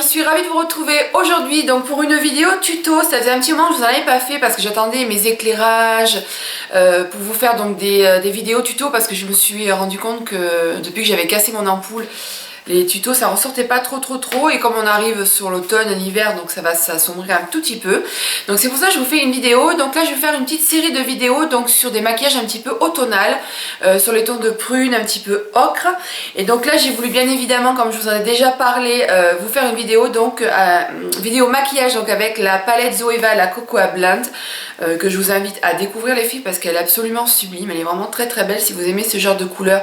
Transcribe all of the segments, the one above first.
je suis ravie de vous retrouver aujourd'hui donc pour une vidéo tuto. Ça faisait un petit moment que je vous en avais pas fait parce que j'attendais mes éclairages pour vous faire donc des vidéos tuto, parce que je me suis rendu compte que depuis que j'avais cassé mon ampoule, les tutos ça ressortait pas trop et comme on arrive sur l'automne, l'hiver, donc ça va s'assombrir un tout petit peu. Donc c'est pour ça que je vous fais une vidéo. Donc là je vais faire une petite série de vidéos donc sur des maquillages un petit peu automnal, sur les tons de prune, un petit peu ocre. Et donc là j'ai voulu bien évidemment, comme je vous en ai déjà parlé, vous faire une vidéo donc vidéo maquillage donc avec la palette Zoeva, la Cocoa Blend, que je vous invite à découvrir les filles parce qu'elle est absolument sublime. Elle est vraiment très belle. Si vous aimez ce genre de couleur,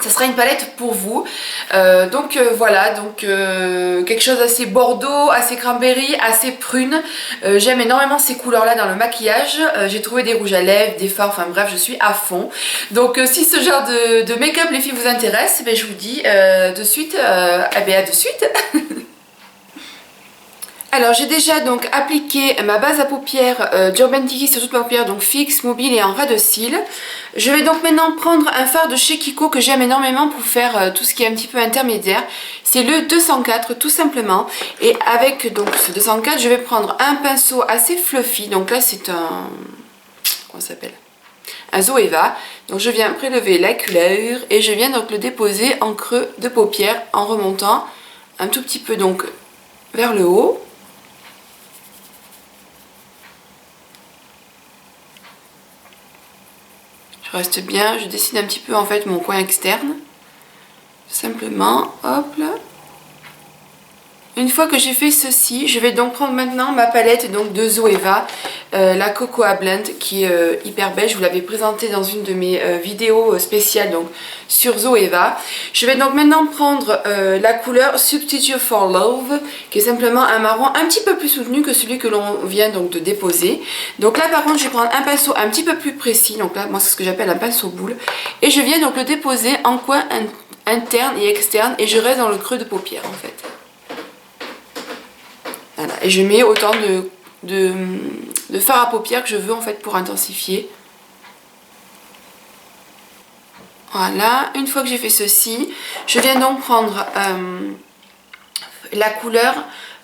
ça sera une palette pour vous. Voilà, donc quelque chose assez bordeaux, assez cranberry, assez prune. J'aime énormément ces couleurs là dans le maquillage. J'ai trouvé des rouges à lèvres, des fards, enfin bref, je suis à fond. Donc si ce genre de make-up les filles vous intéresse, ben, je vous dis de suite, à de suite. Alors j'ai déjà donc appliqué ma base à paupières d'Urban Decay sur toute ma paupière, donc fixe, mobile et en ras de cils. Je vais donc maintenant prendre un fard de chez Kiko que j'aime énormément pour faire tout ce qui est un petit peu intermédiaire. C'est le 204 tout simplement. Et avec donc ce 204, je vais prendre un pinceau assez fluffy. Donc là c'est un... comment ça s'appelle ? Un Zoeva. Donc je viens prélever la couleur et je viens donc le déposer en creux de paupière en remontant un tout petit peu donc vers le haut. Je reste bien, je dessine un petit peu en fait mon coin externe. Simplement, hop là. Une fois que j'ai fait ceci, je vais donc prendre maintenant ma palette donc de Zoeva, la Cocoa Blend, qui est hyper belle. Je vous l'avais présentée dans une de mes vidéos spéciales donc sur Zoeva. Je vais donc maintenant prendre la couleur Substitute for Love, qui est simplement un marron un petit peu plus soutenu que celui que l'on vient donc de déposer. Donc là par contre je vais prendre un pinceau un petit peu plus précis, donc là moi c'est ce que j'appelle un pinceau boule, et je viens donc le déposer en coin interne et externe, et je reste dans le creux de paupière en fait. Voilà. Et je mets autant de fard à paupières que je veux en fait pour intensifier. Voilà, une fois que j'ai fait ceci, je viens donc prendre la couleur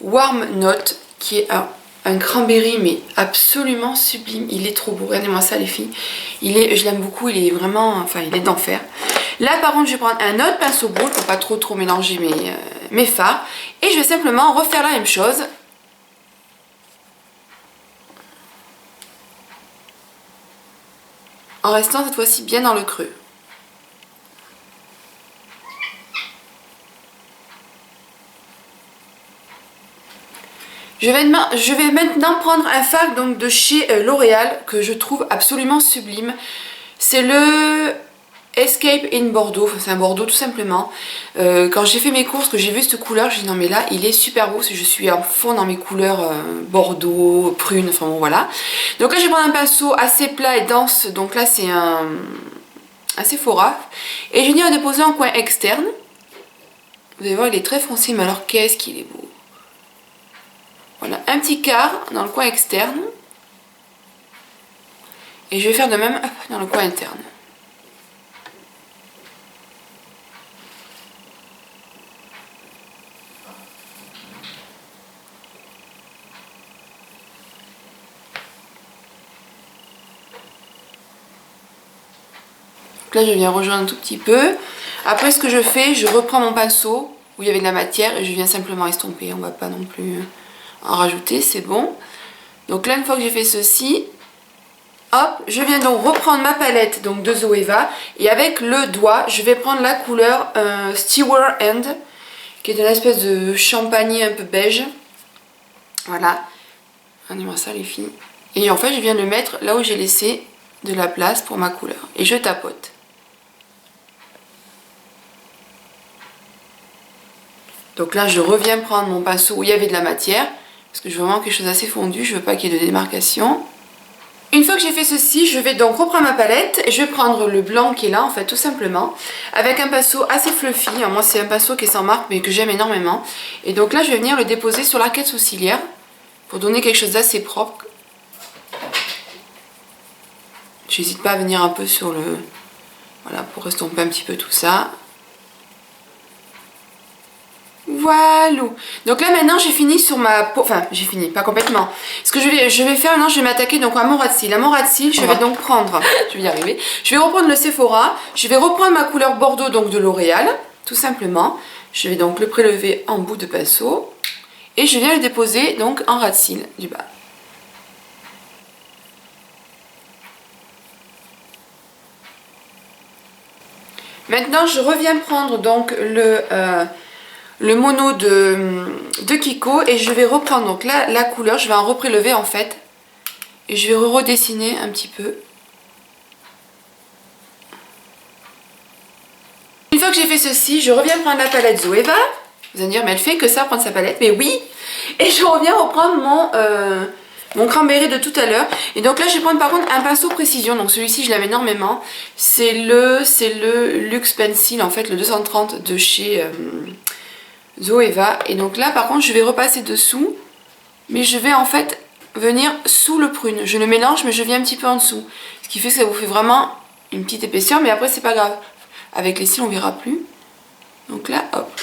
Warm Note, qui est un cranberry mais absolument sublime. Il est trop beau, regardez-moi ça les filles. Je l'aime beaucoup, il est vraiment, enfin il est d'enfer. Là par contre je vais prendre un autre pinceau boule pour pas trop mélanger mes fards. Et je vais simplement refaire la même chose. En restant cette fois-ci bien dans le creux. Je vais maintenant prendre un fard donc de chez L'Oréal que je trouve absolument sublime. C'est le Escape in Bordeaux, enfin, c'est un Bordeaux tout simplement. Quand j'ai fait mes courses, que j'ai vu cette couleur, j'ai dit non mais là il est super beau, je suis en fond dans mes couleurs Bordeaux, prune, enfin bon voilà. Donc là je vais prendre un pinceau assez plat et dense, donc là c'est un Sephora, et je vais venir le déposer en coin externe. Vous allez voir il est très foncé, mais alors qu'est-ce qu'il est beau. Voilà, un petit quart dans le coin externe. Et je vais faire de même dans le coin interne. Donc là je viens rejoindre un tout petit peu. Après ce que je fais, je reprends mon pinceau où il y avait de la matière et je viens simplement estomper. On va pas non plus en rajouter, c'est bon. Donc là une fois que j'ai fait ceci, hop, je viens donc reprendre ma palette donc de Zoeva, et avec le doigt je vais prendre la couleur Stewart End, qui est une espèce de champagné un peu beige. Voilà, regardez-moi ça les filles. Et en fait je viens le mettre là où j'ai laissé de la place pour ma couleur et je tapote. Donc là je reviens prendre mon pinceau où il y avait de la matière, parce que je veux vraiment quelque chose d'assez fondu, je veux pas qu'il y ait de démarcation. Une fois que j'ai fait ceci, je vais donc reprendre ma palette et je vais prendre le blanc qui est là en fait tout simplement, avec un pinceau assez fluffy. Alors, moi c'est un pinceau qui est sans marque mais que j'aime énormément. Et donc là je vais venir le déposer sur l'arcade sourcilière pour donner quelque chose d'assez propre. J'hésite pas à venir un peu sur le... Voilà, pour estomper un petit peu tout ça. Voilà. Donc là maintenant j'ai fini sur ma peau, enfin j'ai fini, pas complètement. Ce que je vais faire maintenant, je vais m'attaquer donc à mon ras de cils. À mon ras de cils, je vais donc prendre, je vais y arriver, je vais reprendre le Sephora, je vais reprendre ma couleur Bordeaux donc de L'Oréal, tout simplement. Je vais donc le prélever en bout de pinceau et je viens le déposer donc en ras de cils du bas. Maintenant je reviens prendre donc le mono de Kiko et je vais reprendre donc la couleur, je vais en reprélever en fait et je vais redessiner un petit peu. Une fois que j'ai fait ceci, je reviens prendre la palette Zoeva. Vous allez me dire mais elle fait que ça prendre sa palette, mais oui. Et je reviens reprendre mon cranberry de tout à l'heure. Et donc là je vais prendre par contre un pinceau précision, donc celui-ci je l'aime énormément. C'est le Luxe Pencil en fait, le 230 de chez Zoeva. Et donc là par contre je vais repasser dessous, mais je vais en fait venir sous le prune. Je le mélange mais je viens un petit peu en dessous, ce qui fait que ça vous fait vraiment une petite épaisseur, mais après c'est pas grave, avec les cils on verra plus. Donc là hop.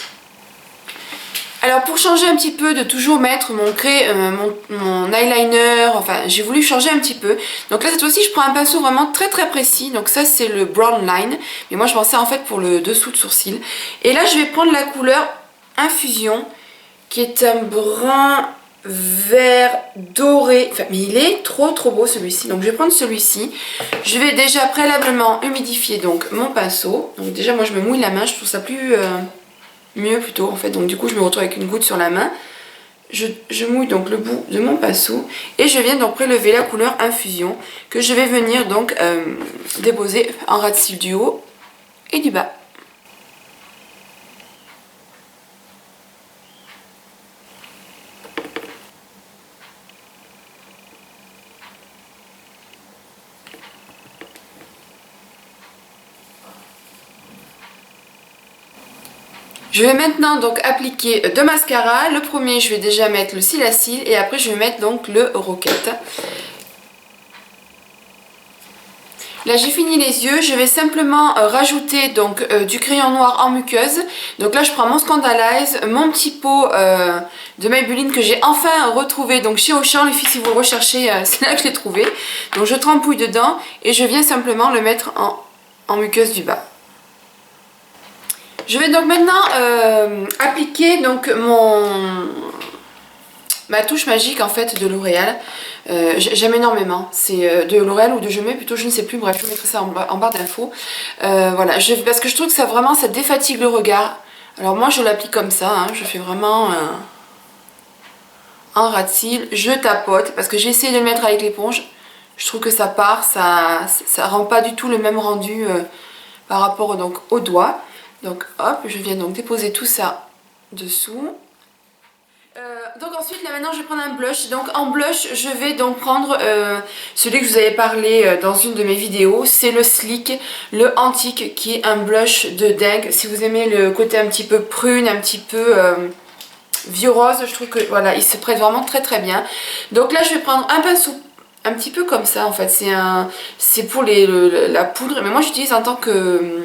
Alors pour changer un petit peu de toujours mettre mon eyeliner, enfin j'ai voulu changer un petit peu. Donc là cette fois-ci je prends un pinceau vraiment très très précis. Donc ça c'est le Brown Line, mais moi je pensais en fait pour le dessous de sourcil. Et là je vais prendre la couleur Infusion, qui est un brun vert doré. Enfin mais il est trop beau celui-ci. Donc je vais prendre celui-ci. Je vais déjà préalablement humidifier donc mon pinceau. Donc déjà moi je me mouille la main, je trouve ça mieux plutôt en fait, donc du coup je me retrouve avec une goutte sur la main. Je mouille donc le bout de mon pinceau et je viens donc prélever la couleur Infusion que je vais venir donc déposer en ras de cils du haut et du bas. Je vais maintenant donc appliquer deux mascaras. Le premier, je vais déjà mettre le cil à cils et après je vais mettre donc le Rocket. Là j'ai fini les yeux, je vais simplement rajouter donc du crayon noir en muqueuse. Donc là je prends mon Scandalize, mon petit pot de Maybelline que j'ai enfin retrouvé donc chez Auchan. Les filles si vous le recherchez c'est là que je l'ai trouvé. Donc je trempouille dedans et je viens simplement le mettre en muqueuse du bas. Je vais donc maintenant appliquer donc ma touche magique en fait de L'Oréal. J'aime énormément, c'est de L'Oréal ou de Je mets plutôt, je ne sais plus, bref je vous mettrai ça en barre d'infos. Voilà, parce que je trouve que ça vraiment ça défatigue le regard. Alors moi je l'applique comme ça, hein, je fais vraiment un ras de cils, je tapote parce que j'ai essayé de le mettre avec l'éponge. Je trouve que ça part, ça rend pas du tout le même rendu par rapport donc au doigt. Donc hop, je viens donc déposer tout ça dessous. Donc ensuite là maintenant je vais prendre un blush. Donc en blush je vais donc prendre celui que je vous avais parlé dans une de mes vidéos. C'est le Sleek, le Antique, qui est un blush de dingue. Si vous aimez le côté un petit peu prune, un petit peu vieux rose, je trouve que voilà il se prête vraiment très bien. Donc là je vais prendre un pinceau un petit peu comme ça en fait, c'est pour la poudre, mais moi j'utilise en tant que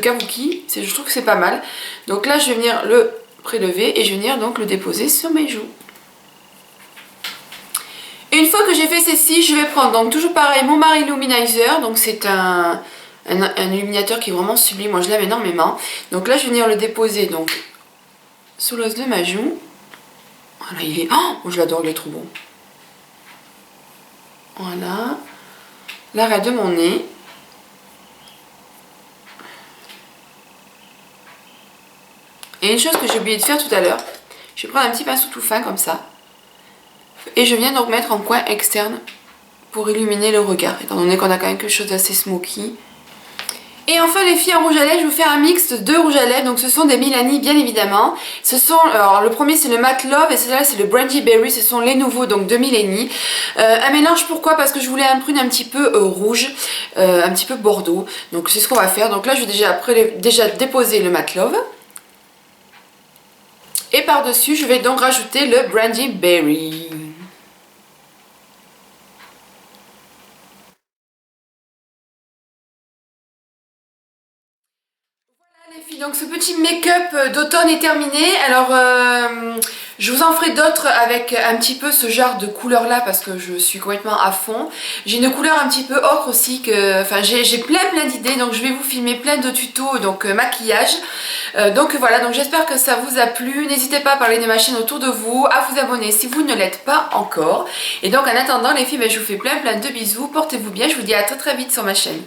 kabuki, je trouve que c'est pas mal. Donc là je vais venir le prélever et je vais venir donc le déposer sur mes joues. Et une fois que j'ai fait ceci, je vais prendre donc toujours pareil mon Marie Illuminizer, donc c'est un illuminateur qui est vraiment sublime, moi je l'aime énormément. Donc là je vais venir le déposer donc sous l'os de ma joue. Voilà, il est, oh je l'adore, il est trop bon. Voilà, l'arrêt de mon nez. Et une chose que j'ai oublié de faire tout à l'heure, je vais prendre un petit pinceau tout fin comme ça. Et je viens donc mettre en coin externe pour illuminer le regard, étant donné qu'on a quand même quelque chose d'assez smoky. Et enfin les filles en rouge à lèvres, je vais vous faire un mix de deux rouges à lèvres. Donc ce sont des Milani bien évidemment. Alors le premier c'est le Matte Love et celui-là c'est le Brandy Berry. Ce sont les nouveaux donc de Milani. Un mélange pourquoi? Parce que je voulais un prune un petit peu rouge, un petit peu bordeaux. Donc c'est ce qu'on va faire. Donc là je vais déjà déposer le Matte Love. Et par dessus je vais donc rajouter le Brandy Berry. Donc ce petit make-up d'automne est terminé. Alors je vous en ferai d'autres avec un petit peu ce genre de couleur là parce que je suis complètement à fond. J'ai une couleur un petit peu ocre aussi, enfin j'ai plein d'idées, donc je vais vous filmer plein de tutos donc maquillage. Donc voilà, donc j'espère que ça vous a plu. N'hésitez pas à parler de ma chaîne autour de vous, à vous abonner si vous ne l'êtes pas encore. Et donc en attendant les filles, je vous fais plein de bisous. Portez-vous bien, je vous dis à très vite sur ma chaîne.